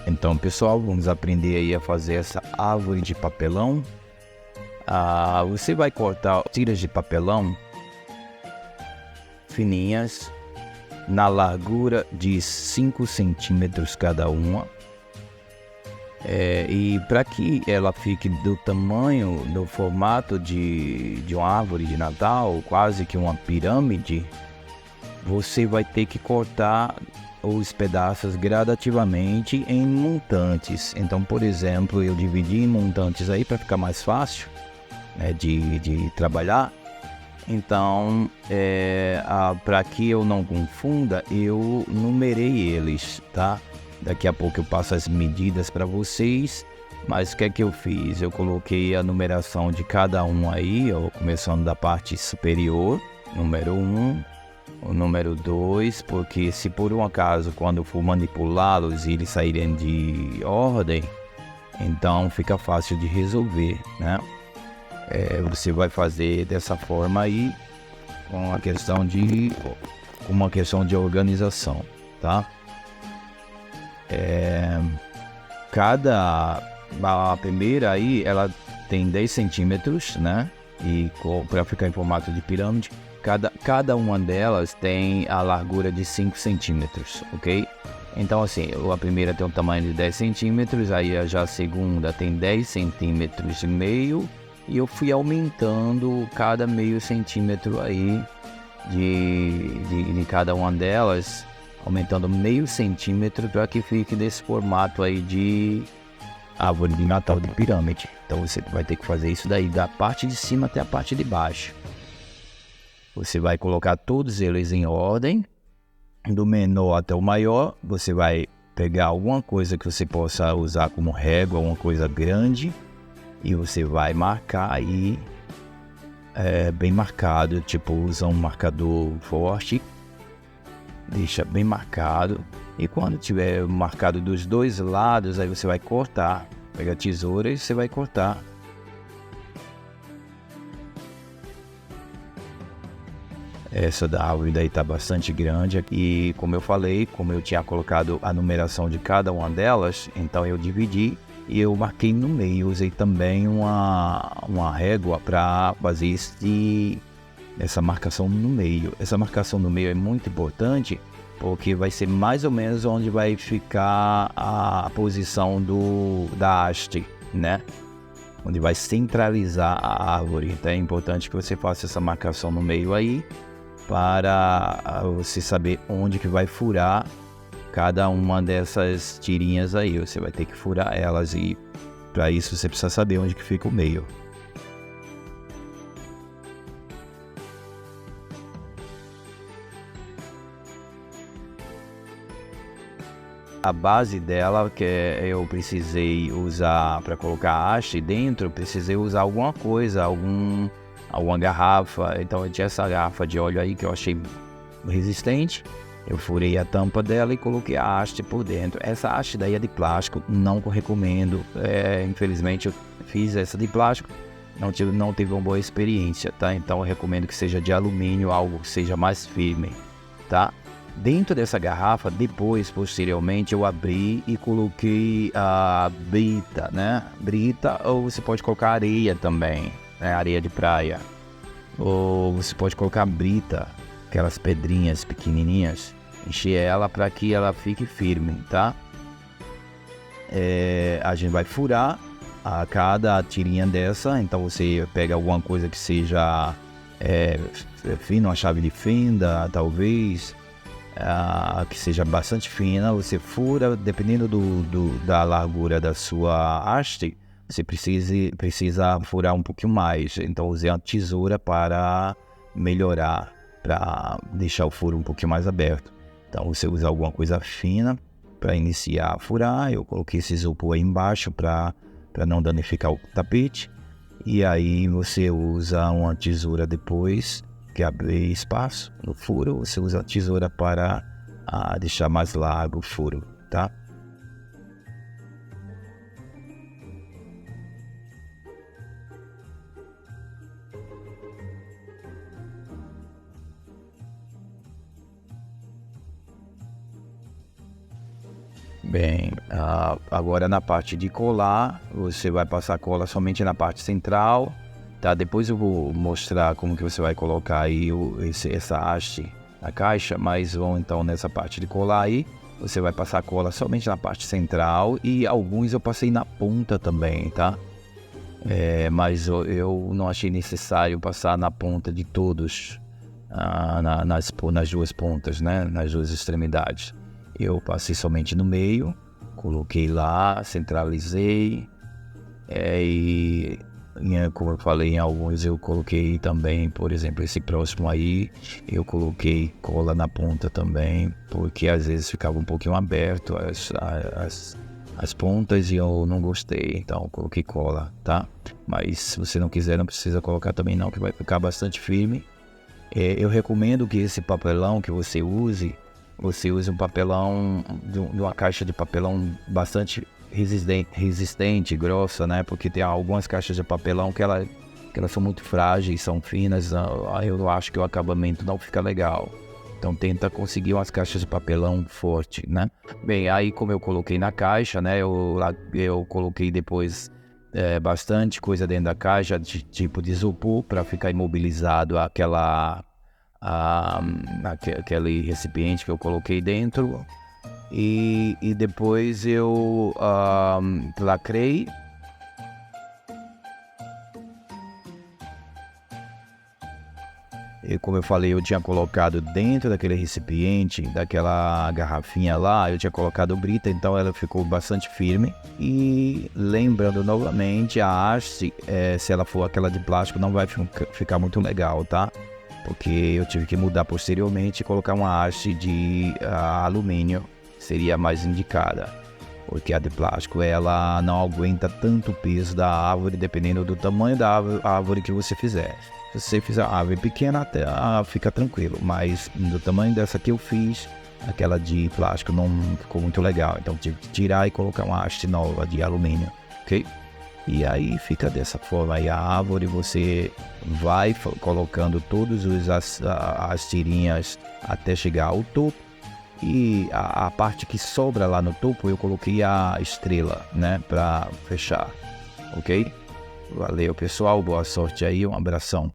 Então, pessoal, vamos aprender aí a fazer essa árvore de papelão. Você vai cortar tiras de papelão fininhas, na largura de 5 centímetros cada uma. E para que ela fique do tamanho, do formato de uma árvore de Natal, quase que uma pirâmide, você vai ter que cortar os pedaços gradativamente em montantes. Então, por exemplo, eu dividi em montantes aí para ficar mais fácil, né, de trabalhar. Então, para que eu não confunda, eu numerei eles, tá? Daqui a pouco eu passo as medidas para vocês. Mas o que é que eu fiz? Eu coloquei a numeração de cada um aí, ó, começando da parte superior, número 1, o número 2, porque se por um acaso, quando eu for manipulá-los, eles saírem de ordem, então fica fácil de resolver, né? Você vai fazer dessa forma aí, com uma questão de organização, tá? A primeira aí, ela tem 10 centímetros, né? E para ficar em formato de pirâmide, cada uma delas tem a largura de 5 centímetros, ok? Então assim, a primeira tem um tamanho de 10 centímetros, aí já a segunda tem 10 centímetros e meio, e eu fui aumentando cada meio centímetro aí de cada uma delas, aumentando meio centímetro para que fique desse formato aí de árvore de Natal de pirâmide. Então você vai ter que fazer isso daí da parte de cima até a parte de baixo. Você vai colocar todos eles em ordem, do menor até o maior. Você vai pegar alguma coisa que você possa usar como régua, alguma coisa grande, e você vai marcar aí bem marcado, tipo usa um marcador forte, deixa bem marcado, e quando tiver marcado dos dois lados, aí você vai cortar, pega a tesoura e você vai cortar. Essa da árvore daí tá bastante grande, e como eu falei, como eu tinha colocado a numeração de cada uma delas, então eu dividi e eu marquei no meio. Usei também uma régua para fazer essa marcação no meio. Essa marcação no meio é muito importante, porque vai ser mais ou menos onde vai ficar a posição da haste, né? Onde vai centralizar a árvore. Então é importante que você faça essa marcação no meio aí, para você saber onde que vai furar cada uma dessas tirinhas aí. Você vai ter que furar elas, e para isso você precisa saber onde que fica o meio. A base dela, que eu precisei usar para colocar a haste dentro, precisei usar alguma coisa, alguma garrafa. Então eu tinha essa garrafa de óleo aí que eu achei resistente. Eu furei a tampa dela e coloquei a haste por dentro. Essa haste daí é de plástico, não recomendo. Infelizmente eu fiz essa de plástico, não tive uma boa experiência, tá? Então eu recomendo que seja de alumínio, algo que seja mais firme, tá? Dentro dessa garrafa, posteriormente, eu abri e coloquei a brita, né? Brita, ou você pode colocar areia também, né? Areia de praia. Ou você pode colocar brita, aquelas pedrinhas pequenininhas, encher ela para que ela fique firme, tá? A gente vai furar a cada tirinha dessa. Então você pega alguma coisa que seja fina, uma chave de fenda, talvez, que seja bastante fina. Você fura, dependendo da largura da sua haste, você precisa furar um pouquinho mais. Então usei uma tesoura para melhorar, para deixar o furo um pouquinho mais aberto. Então você usa alguma coisa fina para iniciar a furar. Eu coloquei esse isopor aí embaixo para não danificar o tapete. E aí você usa uma tesoura depois que abrir espaço no furo. Você usa a tesoura para deixar mais largo o furo, tá? Bem, agora na parte de colar, você vai passar cola somente na parte central, tá? Depois eu vou mostrar como que você vai colocar aí essa haste na caixa, mas vamos então nessa parte de colar aí. Você vai passar cola somente na parte central e alguns eu passei na ponta também, tá? Mas eu não achei necessário passar na ponta de todos, nas duas pontas, né? Nas duas extremidades. Eu passei somente no meio, coloquei lá, centralizei, como eu falei, em alguns eu coloquei também, por exemplo, esse próximo aí, eu coloquei cola na ponta também, porque às vezes ficava um pouquinho aberto as pontas e eu não gostei, então eu coloquei cola, tá? Mas se você não quiser, não precisa colocar também não, que vai ficar bastante firme. Eu recomendo que esse papelão que você use um papelão de uma caixa de papelão bastante resistente, grossa, né? Porque tem algumas caixas de papelão que elas são muito frágeis, são finas, aí eu acho que o acabamento não fica legal. Então tenta conseguir umas caixas de papelão forte, né? Bem, aí como eu coloquei na caixa, né? Eu coloquei depois bastante coisa dentro da caixa, tipo de isopor, para ficar imobilizado aquele recipiente que eu coloquei dentro. E depois eu lacrei. E como eu falei, eu tinha colocado dentro daquele recipiente, daquela garrafinha lá, eu tinha colocado brita, então ela ficou bastante firme. E lembrando novamente, a haste, se ela for aquela de plástico, não vai ficar muito legal, tá? Porque eu tive que mudar posteriormente e colocar uma haste de alumínio, seria mais indicada. Porque a de plástico, ela não aguenta tanto o peso da árvore, dependendo do tamanho da árvore que você fizer. Se você fizer uma árvore pequena, até fica tranquilo, mas do tamanho dessa que eu fiz, aquela de plástico não ficou muito legal, então tive que tirar e colocar uma haste nova de alumínio, ok? E aí fica dessa forma aí a árvore, você vai colocando todas as tirinhas até chegar ao topo. E a parte que sobra lá no topo eu coloquei a estrela, né, para fechar, ok? Valeu pessoal, boa sorte aí, um abração.